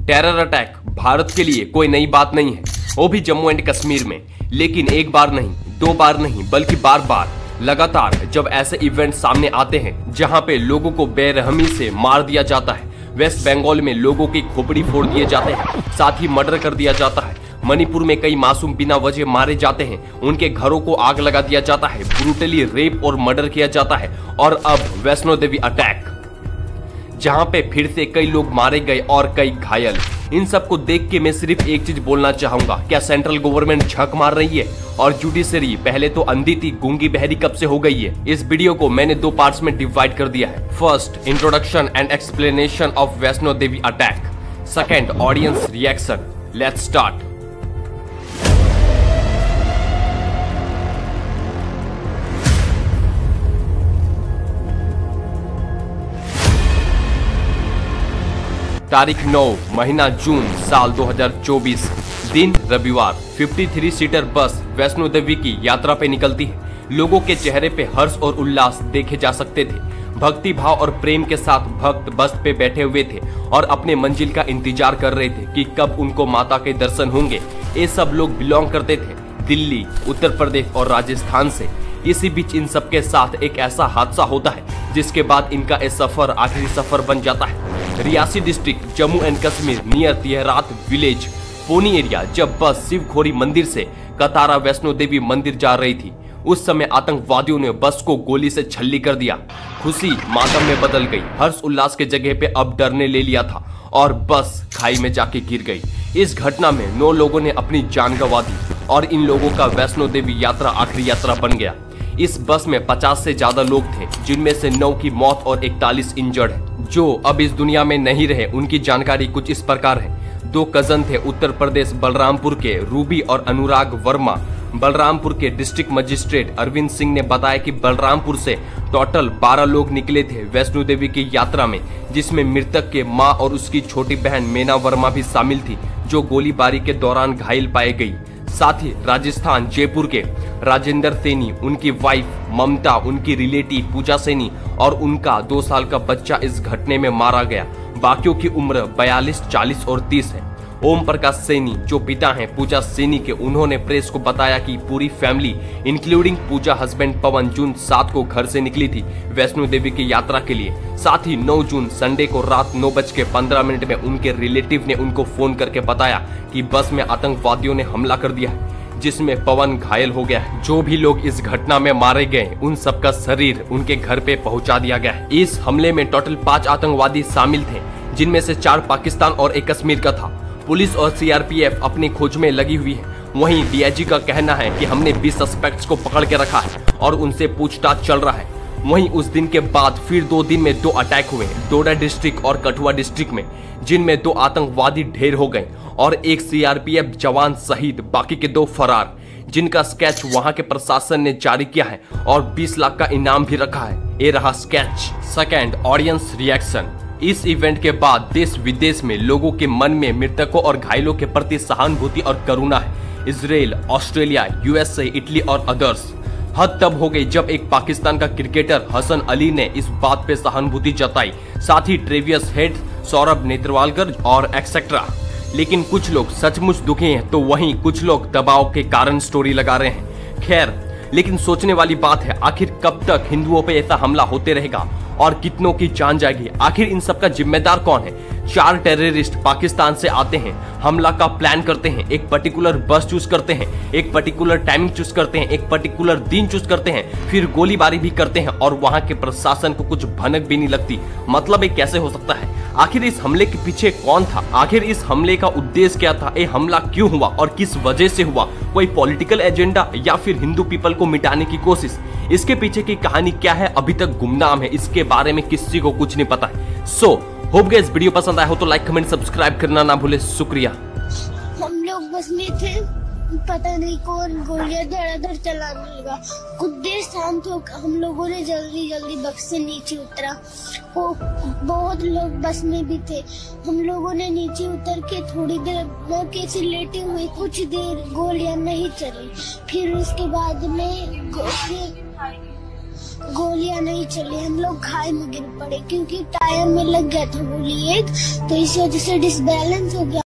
Terror attack Bharat के लिए कोई नई बात नहीं है, वो भी जम्मू एंड कश्मीर में। लेकिन एक बार नहीं, दो बार नहीं, बल्कि बार बार लगातार जब ऐसे इवेंट सामने आते हैं जहां पे लोगों को बेरहमी से मार दिया जाता है, वेस्ट बंगाल में लोगों की खोपड़ी फोड़ दिए जाते हैं, साथ ही मर्डर कर दिया जाता है, मणिपुर में कई मासूम बिना वजह मारे जाते हैं, उनके घरों को आग लगा दिया जाता है, ब्रूटली रेप और मर्डर किया जाता है, और अब वैष्णो देवी अटैक जहां पे फिर से कई लोग मारे गए और कई घायल। इन सब को देख के मैं सिर्फ एक चीज बोलना चाहूंगा, क्या सेंट्रल गवर्नमेंट झक मार रही है और जुडिशरी पहले तो अंधी थी, गूंगी बहरी कब से हो गई है। इस वीडियो को मैंने दो पार्ट्स में डिवाइड कर दिया है। First, introduction and explanation of Vaishno Devi attack. Second, audience reaction. Let's start. तारीख 9 महीना जून साल 2024, दिन रविवार। 53 सीटर बस वैष्णो देवी की यात्रा पे निकलती है। लोगों के चेहरे पे हर्ष और उल्लास देखे जा सकते थे। भक्ति भाव और प्रेम के साथ भक्त बस पे बैठे हुए थे और अपने मंजिल का इंतजार कर रहे थे कि कब उनको माता के दर्शन होंगे। ये सब लोग बिलोंग करते थे दिल्ली, उत्तर प्रदेश और राजस्थान से। इसी बीच इन सबके साथ एक ऐसा हादसा होता है जिसके बाद इनका ये सफर आखिरी सफर बन जाता है। Reasi district, Jammu and Kashmir, near Tihrat village, pony area. जब बस शिवखोरी मंदिर से कतारा वैष्णो देवी मंदिर जा रही थी, उस समय आतंकवादियों ने बस को गोली से छल्ली कर दिया। खुशी मातम में बदल गई। हर्ष उल्लास के जगह पे अब डर ने ले लिया था और बस खाई में जाके गिर गई। इस घटना में 9 लोगों ने अपनी जान गंवा दी और इन लोगों का वैष्णो देवी यात्रा आखिरी यात्रा बन गया। इस बस में 50 से ज्यादा लोग थे, जिनमें से 9 की मौत और 41 इंजर्ड है। जो अब इस दुनिया में नहीं रहे, उनकी जानकारी कुछ इस प्रकार है। 2 कजन थे उत्तर प्रदेश बलरामपुर के, रूबी और अनुराग वर्मा। बलरामपुर के डिस्ट्रिक्ट मजिस्ट्रेट अरविंद सिंह ने बताया कि बलरामपुर से टोटल 12 लोग निकले थे वैष्णो देवी की यात्रा में, जिसमें मृतक के मां और उसकी छोटी बहन मेना वर्मा भी शामिल थी, जो गोलीबारी के दौरान घायल पाई गई। साथ ही राजस्थान जयपुर के राजेंद्र सैनी, उनकी वाइफ ममता, उनकी रिलेटिव पूजा सैनी और उनका 2 साल का बच्चा इस घटना में मारा गया। बाकियों की उम्र 42, 40 और 30 है। ओम प्रकाश सैनी जो पिता हैं पूजा सैनी के, उन्होंने प्रेस को बताया कि पूरी फैमिली इंक्लूडिंग पूजा हस्बैंड पवन जून 7 को घर से निकली थी वैष्णो देवी की यात्रा के लिए। साथ ही 9 जून संडे को रात 9:15 में उनके रिलेटिव ने उनको फोन करके बताया कि बस में आतंकवादियों ने हमला कर दिया है, जिसमें पवन घायल हो गया है। जो भी लोग इस घटना में मारे गए, उन सबका शरीर उनके घर पे पहुंचा दिया गया है। इस हमले में टोटल 5 आतंकवादी शामिल थे, जिनमें से 4 पाकिस्तान और 1 कश्मीर का था। पुलिस और सीआरपीएफ अपनी खोज में लगी हुई है। वहीं डीआईजी का कहना है कि हमने 20 सस्पेक्ट्स को पकड़ के रखा है और उनसे पूछताछ चल रहा है। वहीं उस दिन के बाद फिर 2 दिन में 2 अटैक हुए, डोडा डिस्ट्रिक्ट और कठुआ डिस्ट्रिक्ट में, जिनमें 2 आतंकवादी ढेर हो गए और 1 सीआरपीएफ जवान शहीद, बाकी के 2 फरार, जिनका स्केच वहां के प्रशासन ने जारी किया है और 20 लाख का इनाम भी रखा है। ये रहा स्केच। Second, audience reaction. इस इवेंट के बाद देश विदेश में लोगों के मन में मृतकों और घायलों के प्रति सहानुभूति और करुणा है। इजराइल, ऑस्ट्रेलिया, यूएसए, इटली और अदर्स। हद तब हो गई जब एक पाकिस्तान का क्रिकेटर हसन अली ने इस बात पे सहानुभूति जताई, साथ ही ट्रेवियस हेड, सौरभ नेत्रवालकर और एक्सेट्रा। लेकिन कुछ लोग सचमुच दुखी हैं, तो वहीं कुछ लोग दबाव के कारण स्टोरी लगा रहे हैं। खैर, लेकिन सोचने वाली बात है, आखिर कब तक हिंदुओं पे ऐसा हमला होते रहेगा और कितनों की जान जाएगी? आखिर इन सब का जिम्मेदार कौन है? 4 टेररिस्ट पाकिस्तान से आते हैं, हमला का प्लान करते हैं, एक पर्टिकुलर बस चूज करते हैं, एक पर्टिकुलर टाइमिंग चूज करते हैं, एक पर्टिकुलर दिन चूज करते हैं, फिर गोलीबारी भी करते हैं और वहां के प्रशासन को कुछ भनक भी नहीं लगती। मतलब ये कैसे हो सकता है? आखिर इस हमले के पीछे कौन था? आखिर इस हमले का उद्देश्य क्या था? ये हमला क्यों हुआ और किस वजह से हुआ? कोई पॉलिटिकल एजेंडा या फिर हिंदू पीपल को मिटाने की कोशिश? इसके पीछे की कहानी क्या है अभी तक गुमनाम है। इसके बारे में किसी को कुछ नहीं पता है। सो होप गाइस वीडियो पसंद आया हो तो लाइक, कमेंट, सब्सक्राइब करना ना भूले। शुक्रिया। हम लोग बस में थे, पता नहीं कौन गोलियां धड़ाधड़ चलाने लगा। कुछ देर शांत हो हम लोगों ने जल्दी बस से नीचे उतरा। वो बहुत लोग बस में भी थे। हम लोगों ने नीचे उतर के थोड़ी देर कैसे लेटे हुए, कुछ देर गोलियां नहीं चली। फिर उसके बाद में गोलियां नहीं चली, हम लोग खाई में गिर पड़े क्योंकि टायर में लग गया था गोली एक, तो इस वजह से डिसबैलेंस हो गया।